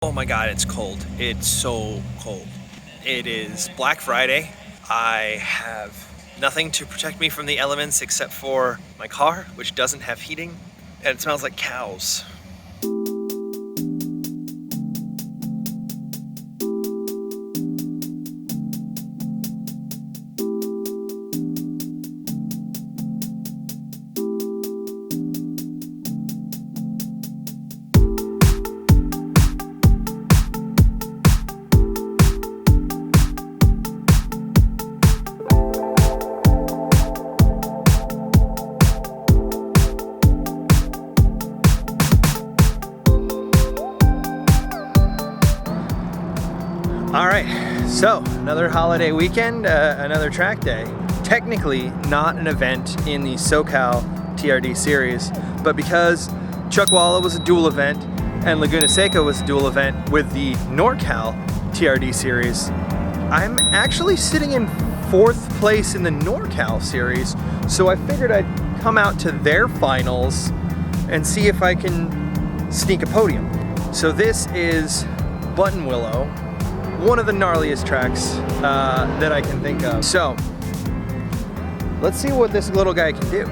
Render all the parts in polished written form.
Oh my god, it's cold. It's so cold. It is Black Friday. I have nothing to protect me from the elements except for my car, which doesn't have heating, and it smells like cows. All right, so another holiday weekend, another track day. Technically not an event in the Socal TRD series, but because Chuckwalla was a dual event and Laguna Seca was a dual event with the Norcal TRD series, I'm actually sitting in 4th place in the Norcal series, so I figured I'd come out to their finals and see if I can sneak a podium. So this is Buttonwillow, one of the gnarliest tracks that I can think of. So let's see what this little guy can do.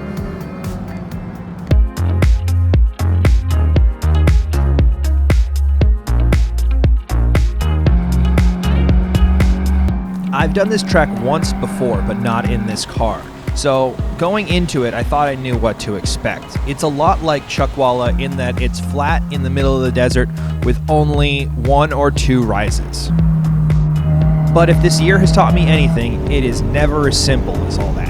I've done this track once before, but not in this car. So going into it, I thought I knew what to expect. It's a lot like Chuckwalla in that it's flat in the middle of the desert with only 1 or 2 rises. But if this year has taught me anything, it is never as simple as all that.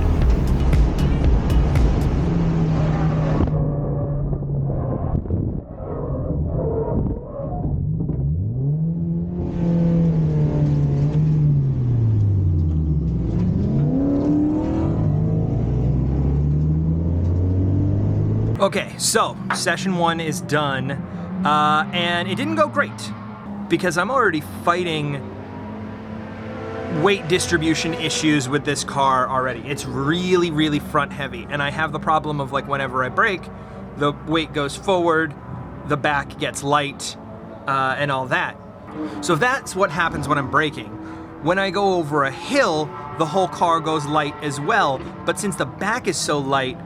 Okay, so session 1 is done, and it didn't go great because I'm already fighting weight distribution issues with this car already. It's really, really front heavy, and I have the problem of, like, whenever I brake, the weight goes forward, the back gets light, and all that. So that's what happens when I'm braking. When I go over a hill, the whole car goes light as well, but since the back is so light,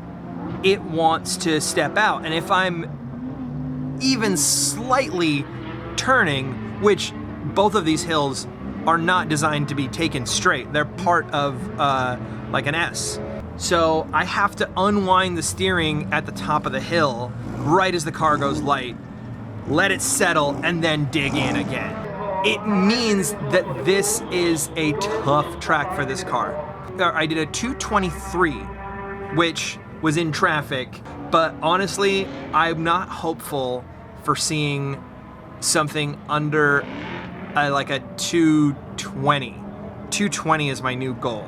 it wants to step out. And if I'm even slightly turning, which both of these hills are not designed to be taken straight, they're part of like an S. So I have to unwind the steering at the top of the hill right as the car goes light, let it settle, and then dig in again. It means that this is a tough track for this car. I did a 223, which was in traffic, but honestly, I'm not hopeful for seeing something under like a 220. 220 is my new goal,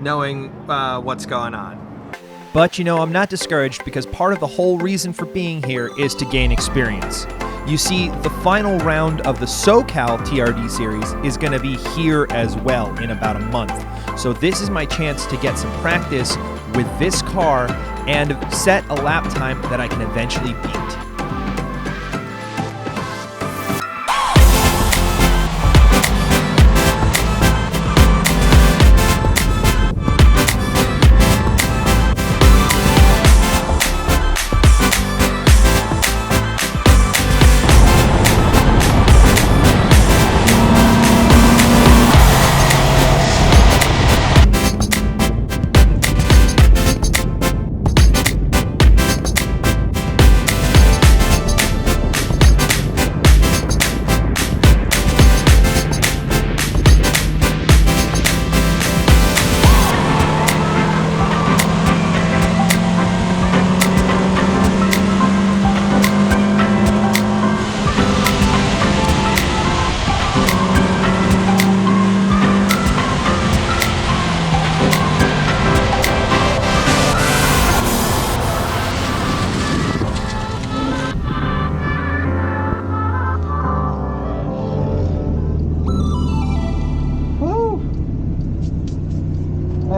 knowing what's going on. But you know, I'm not discouraged because part of the whole reason for being here is to gain experience. You see, the final round of the Socal TRD series is going to be here as well in about a month. So this is my chance to get some practice with this car and set a lap time that I can eventually beat.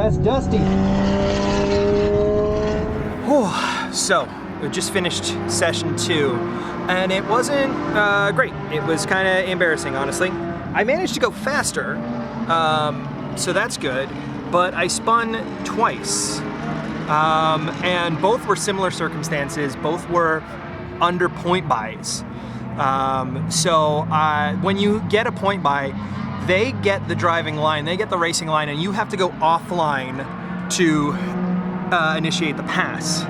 That's dusty. Whew. So, We just finished session 2, and it wasn't great. It was kind of embarrassing, honestly. I managed to go faster, so that's good, but I spun twice. And both were similar circumstances. Both were under point buys. So when you get a point buy, they get the driving line, they get the racing line, and you have to go offline to initiate the pass.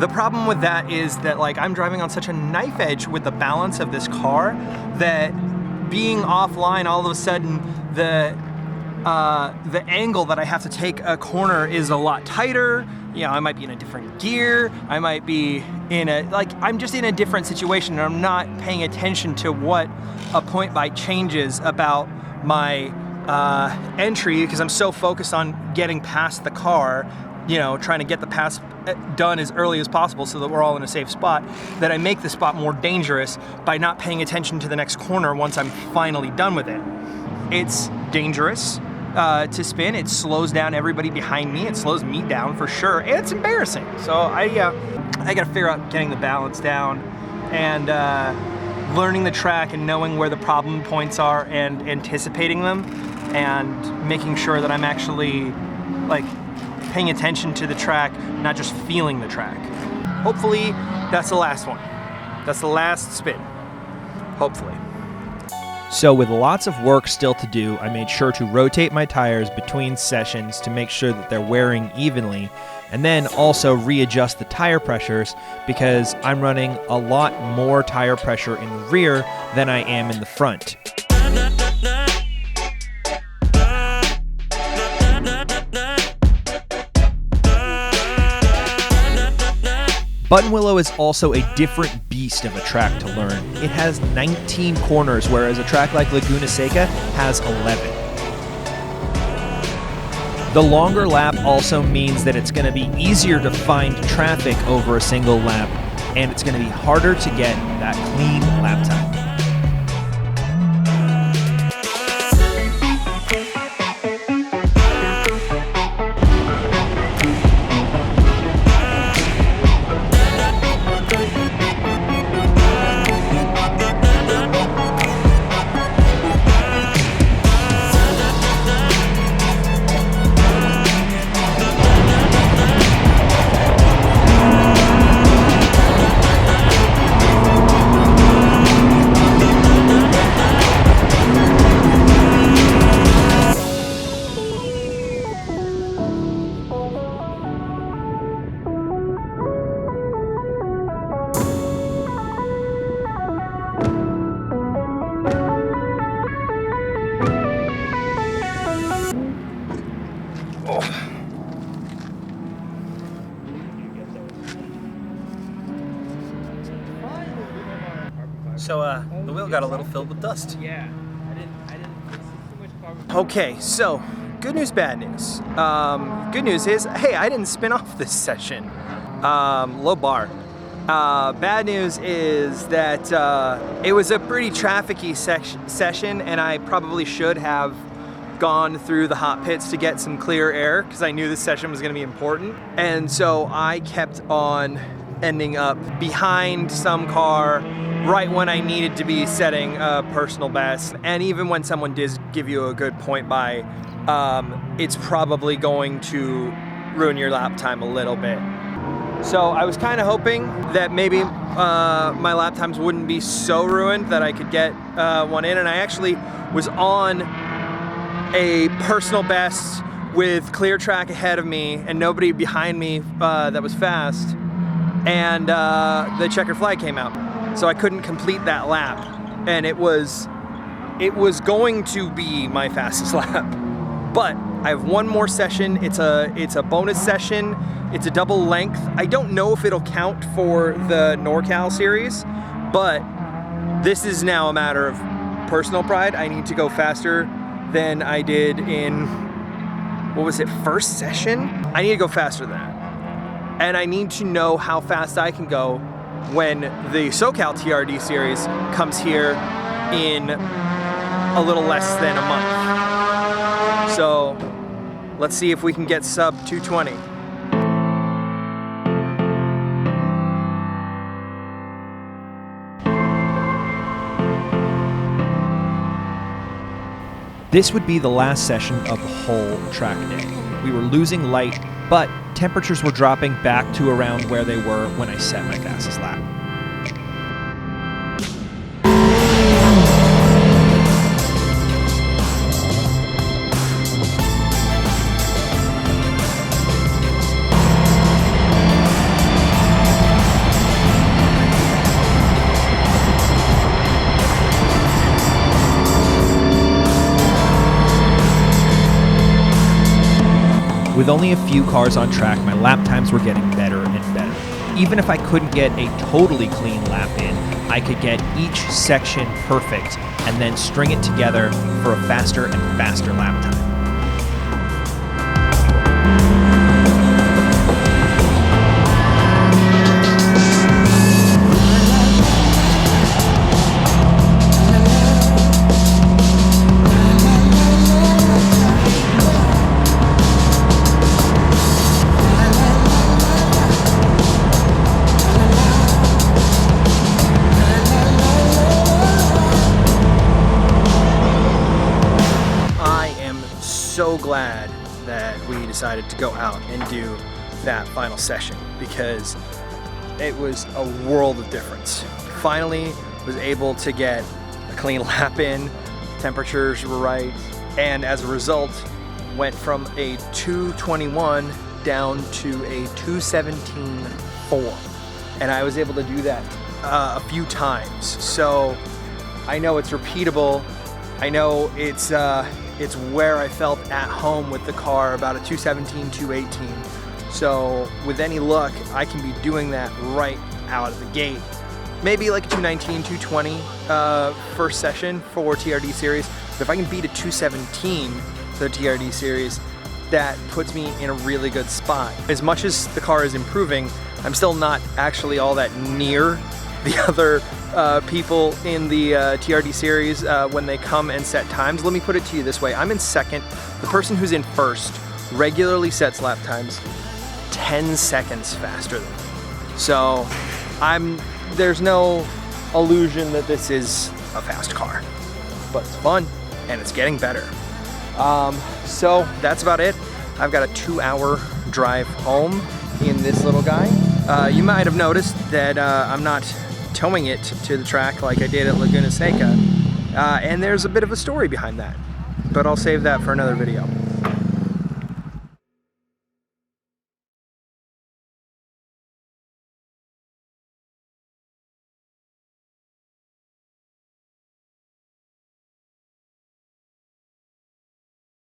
The problem with that is that, like, I'm driving on such a knife edge with the balance of this car that being offline, all of a sudden the angle that I have to take a corner is a lot tighter. You know, I might be in a different gear. I might be in I'm just in a different situation, and I'm not paying attention to what a point by changes about my entry, because I'm so focused on getting past the car, you know, trying to get the pass done as early as possible so that we're all in a safe spot, that I make the spot more dangerous by not paying attention to the next corner once I'm finally done with it. It's dangerous to spin. It slows down everybody behind me. It slows me down for sure, and it's embarrassing. So I gotta figure out getting the balance down and learning the track and knowing where the problem points are and anticipating them and making sure that I'm actually like paying attention to the track, not just feeling the track. Hopefully that's the last one. That's the last spin. Hopefully. So with lots of work still to do, I made sure to rotate my tires between sessions to make sure that they're wearing evenly, and then also readjust the tire pressures because I'm running a lot more tire pressure in the rear than I am in the front. Buttonwillow is also a different beast of a track to learn. It has 19 corners, whereas a track like Laguna Seca has 11. The longer lap also means that it's going to be easier to find traffic over a single lap, and it's going to be harder to get that clean lap time. So the wheel got a little filled with dust. Yeah, I didn't this is too much carbon. Okay, so good news, bad news. Good news is, hey, I didn't spin off this session. Low bar. Bad news is that it was a pretty trafficy session, and I probably should have gone through the hot pits to get some clear air because I knew this session was going to be important. And so I kept on ending up behind some car right when I needed to be setting a personal best. And even when someone does give you a good point by, it's probably going to ruin your lap time a little bit. So I was kind of hoping that maybe my lap times wouldn't be so ruined that I could get one in, and I actually was on a personal best with clear track ahead of me and nobody behind me that was fast, and the checkered flag came out. So I couldn't complete that lap, and it was going to be my fastest lap. But I have one more session. It's a bonus session. It's a double length. I don't know if it'll count for the Norcal series, but this is now a matter of personal pride. I need to go faster than I did in, what was it, first session? I need to go faster than that. And I need to know how fast I can go when the Socal TRD series comes here in a little less than a month. So let's see if we can get sub 220. This would be the last session of the whole track day. We were losing light, but temperatures were dropping back to around where they were when I set my fastest lap. With only a few cars on track, my lap times were getting better and better. Even if I couldn't get a totally clean lap in, I could get each section perfect and then string it together for a faster and faster lap time. So glad that we decided to go out and do that final session because it was a world of difference. Finally was able to get a clean lap in, temperatures were right, and as a result went from a 221 down to a 217.4, and I was able to do that a few times. So I know it's repeatable. I know it's where I felt at home with the car, about a 217, 218. So with any luck, I can be doing that right out of the gate. Maybe like a 219, 220 first session for TRD Series. But if I can beat a 217 for the TRD Series, that puts me in a really good spot. As much as the car is improving, I'm still not actually all that near the other people in the TRD Series when they come and set times. Let me put it to you this way. I'm in second. The person who's in first regularly sets lap times 10 seconds faster than me. So there's no illusion that this is a fast car, but it's fun and it's getting better. So that's about it. I've got a 2-hour drive home in this little guy. You might have noticed that I'm not towing it to the track like I did at Laguna Seca, and there's a bit of a story behind that, but I'll save that for another video.